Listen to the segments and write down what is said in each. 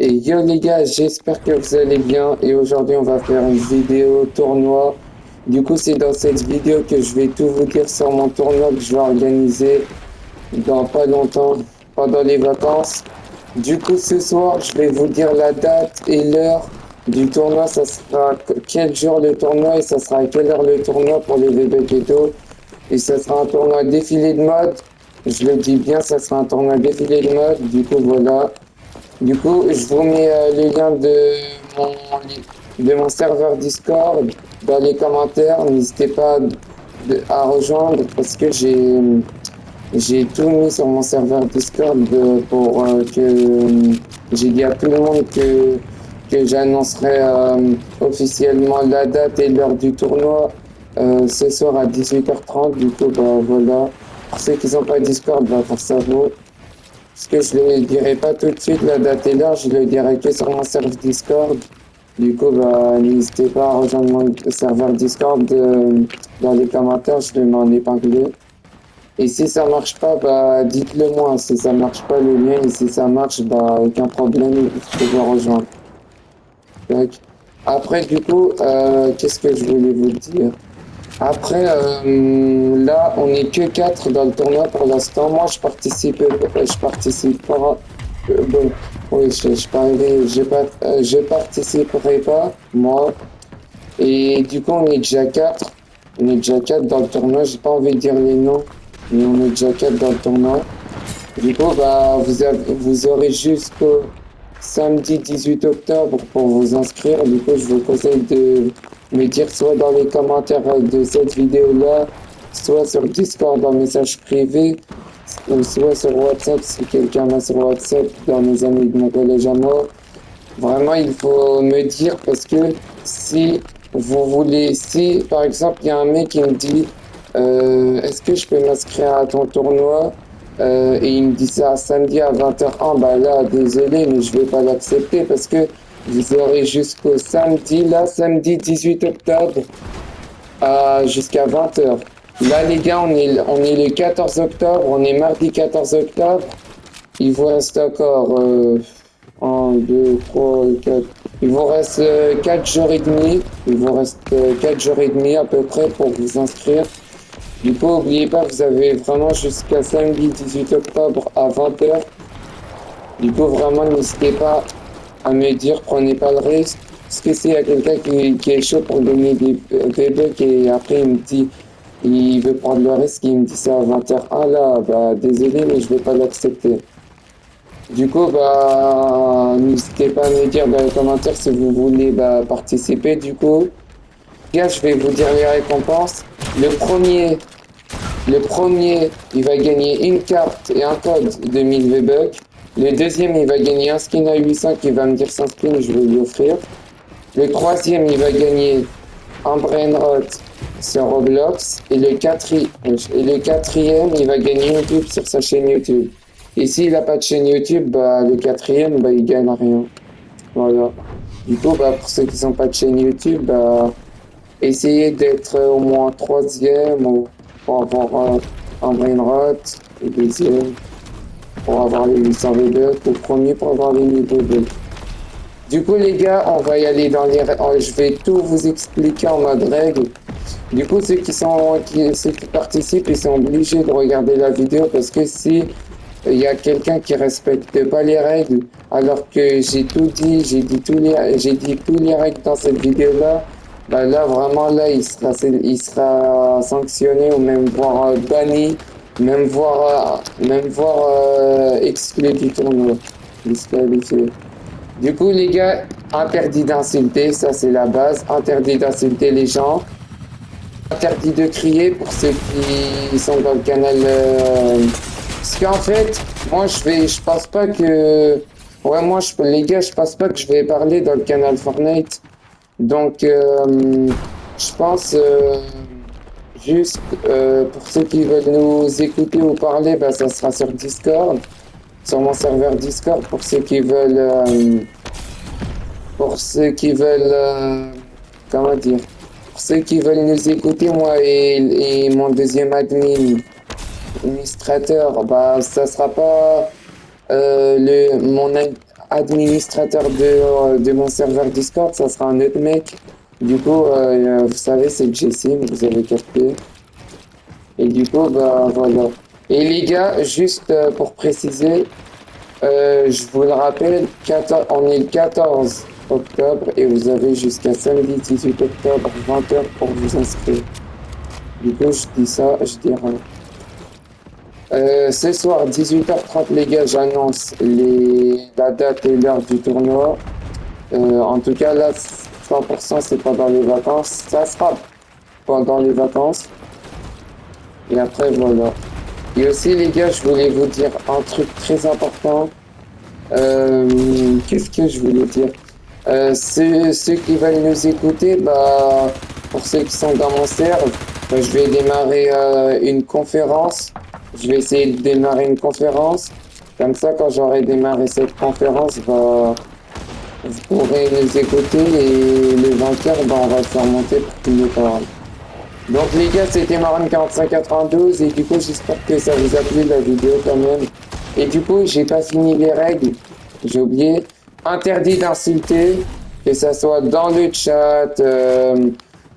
Et yo les gars, j'espère que vous allez bien et aujourd'hui on va faire une vidéo tournoi. Du coup c'est dans cette vidéo que je vais tout vous dire sur mon tournoi que je vais organiser dans pas longtemps, pendant les vacances. Du coup ce soir je vais vous dire la date et l'heure du tournoi, ça sera quel jour le tournoi et ça sera à quelle heure le tournoi pour les VB Keto. Et ça sera un tournoi défilé de mode. Je le dis bien, ça sera un tournoi défilé de mode. Du coup voilà. Du coup, je vous mets le lien de mon serveur Discord dans les commentaires. N'hésitez pas à rejoindre parce que j'ai tout mis sur mon serveur Discord pour que j'ai dit à tout le monde que j'annoncerai officiellement la date et l'heure du tournoi ce soir à 18h30. Du coup, bah voilà. Pour ceux qui n'ont pas Discord, bah pour ça vaut. Parce que je ne le dirai pas tout de suite la date et l'heure, je le dirai que sur mon serveur Discord. Du coup, bah, n'hésitez pas à rejoindre mon serveur Discord dans les commentaires, je le mets en épinglé. Et si ça marche pas, bah, dites-le moi. Si ça marche pas le lien, et si ça marche, bah, aucun problème, je peux vous rejoindre. Donc, après, du coup, qu'est-ce que je voulais vous dire? Après, là, on n'est que 4 dans le tournoi pour l'instant. Moi, je participe pas. Bon, oui, je participerai pas, moi. Et du coup, on est déjà 4. On est déjà 4 dans le tournoi. J'ai pas envie de dire les noms, mais on est déjà 4 dans le tournoi. Du coup, bah, vous aurez jusqu'au samedi 18 octobre pour vous inscrire. Du coup, je vous conseille de me dire soit dans les commentaires de cette vidéo-là, soit sur Discord en message privé, ou soit sur WhatsApp si quelqu'un m'a sur WhatsApp dans mes amis de mon collège à moi. Vraiment, il faut me dire parce que si vous voulez, si par exemple il y a un mec qui me dit est-ce que je peux m'inscrire à ton tournoi et il me dit ça samedi à 20h01, bah là désolé mais je vais pas l'accepter parce que vous aurez jusqu'au samedi, là samedi 18 octobre jusqu'à 20h. Là les gars on est le 14 octobre, on est mardi 14 octobre. Il vous reste encore 1, 2, 3, 4. Il vous reste 4 jours et demi. Il vous reste 4 jours et demi à peu près pour vous inscrire. Du coup, n'oubliez pas, vous avez vraiment jusqu'à samedi 18 octobre à 20h. Du coup, vraiment, n'hésitez pas à me dire, prenez pas le risque. Parce que s'il y a quelqu'un qui est chaud pour donner des bugs et après il me dit, il veut prendre le risque, il me dit ça à 20h. Ah là, bah désolé, mais je vais pas l'accepter. Du coup, bah, n'hésitez pas à me dire dans les commentaires si vous voulez bah, participer. Du coup, les gars, je vais vous dire les récompenses. Le premier, il va gagner une carte et un code de 1000 V-Bucks. Le deuxième, il va gagner un skin à 800 qui va me dire 5 skins, je vais lui offrir. Le troisième, il va gagner un brainrot sur Roblox. Et le quatrième, il va gagner une pub sur sa chaîne YouTube. Et s'il n'a pas de chaîne YouTube, bah, le quatrième, bah, il gagne rien. Voilà. Du coup, bah, pour ceux qui n'ont pas de chaîne YouTube, bah, essayez d'être au moins troisième ou pour avoir un brainrot. Le deuxième, pour avoir les 800 V-Bucks. Le premier, pour avoir les 1000 V-Bucks. Du coup, les gars, on va y aller dans les... Je vais tout vous expliquer en mode règle. Du coup, ceux qui participent, ils sont obligés de regarder la vidéo parce que si il y a quelqu'un qui respecte pas les règles, alors que j'ai tout dit, j'ai dit tous les règles dans cette vidéo-là, bah là, vraiment, là, il sera sanctionné ou même voire banni, même voire exclu du tournoi. Disqualifié. Du coup, les gars, interdit d'insulter, ça c'est la base. Interdit d'insulter les gens. Interdit de crier pour ceux qui sont dans le canal. Parce qu'en fait, moi je pense pas que. Ouais, les gars, je pense pas que je vais parler dans le canal Fortnite. Donc, je pense juste pour ceux qui veulent nous écouter ou parler, bah, ça sera sur Discord, sur mon serveur Discord pour ceux qui veulent. Comment dire, pour ceux qui veulent nous écouter, moi et mon deuxième administrateur, bah, ça sera pas administrateur de mon serveur Discord, ça sera un autre mec. Du coup, vous savez, c'est Jessim, vous avez capté. Et du coup, bah voilà. Et les gars, juste pour préciser, je vous le rappelle, on est le 14 octobre et vous avez jusqu'à samedi 18 octobre, 20h pour vous inscrire. Du coup, je dis ça, je dis rien. Ce soir, 18h30, les gars, j'annonce la date et l'heure du tournoi. En tout cas, là, 100%, c'est pendant les vacances. Ça sera pendant les vacances. Et après, voilà. Et aussi, les gars, je voulais vous dire un truc très important. Qu'est-ce que je voulais dire? Ceux qui veulent nous écouter, bah, pour ceux qui sont dans mon serve, bah, je vais démarrer une conférence. Je vais essayer de démarrer une conférence. Comme ça, quand j'aurai démarré cette conférence, bah, vous pourrez nous écouter et les vainqueurs, bah, on va le faire monter pour qu'ils nous parlent. Donc les gars, c'était Marine 4592 et du coup, j'espère que ça vous a plu la vidéo quand même. Et du coup, j'ai pas fini les règles. J'ai oublié. Interdit d'insulter, que ça soit dans le chat,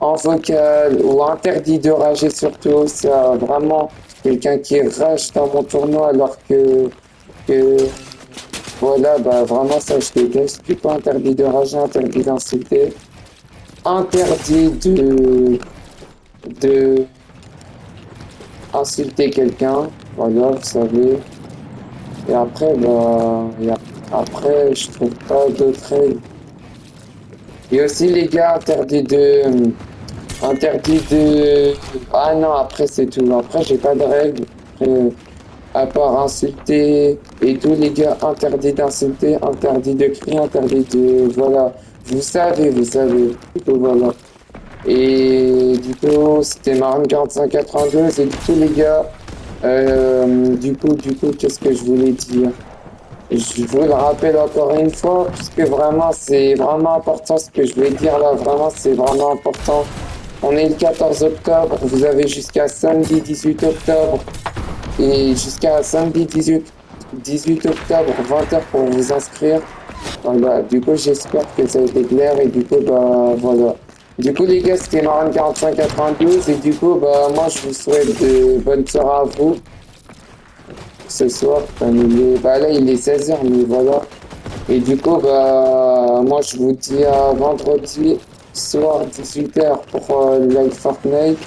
en vocal ou interdit de rager surtout. Ça, vraiment, quelqu'un qui rage dans mon tournoi alors que voilà, bah vraiment ça je déteste. Du coup, interdit de rager, interdit d'insulter, interdit de insulter quelqu'un. Voilà, vous savez. Et après, bah, après, je trouve pas d'autres règles. Et aussi, les gars, interdit de, ah non, après, c'est tout. Après, j'ai pas de règles. Après, à part insulter et tout, les gars, interdit d'insulter, interdit de crier, interdit de, voilà. Vous savez. Du coup, voilà. Et du coup, c'était Marine 4592. Et du coup, les gars, du coup, qu'est-ce que je voulais dire? Je vous le rappelle encore une fois, puisque vraiment, c'est vraiment important ce que je vais dire là. Vraiment, c'est vraiment important. On est le 14 octobre. Vous avez jusqu'à samedi 18 octobre. Et jusqu'à samedi 18 octobre, 20h pour vous inscrire. Voilà. Du coup, j'espère que ça a été clair. Et du coup, bah, voilà. Du coup, les gars, c'était Marine 4592. Et du coup, bah, moi, je vous souhaite de bonnes soirées à vous ce soir. Bah là, il est 16h, mais voilà. Et du coup, bah, moi, je vous dis à vendredi soir 18h pour live Fortnite.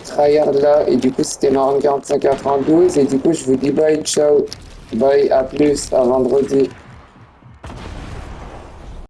Tryhard là. Et du coup, c'était Marine 4592. Et du coup, je vous dis bye, ciao. Bye, à plus, à vendredi.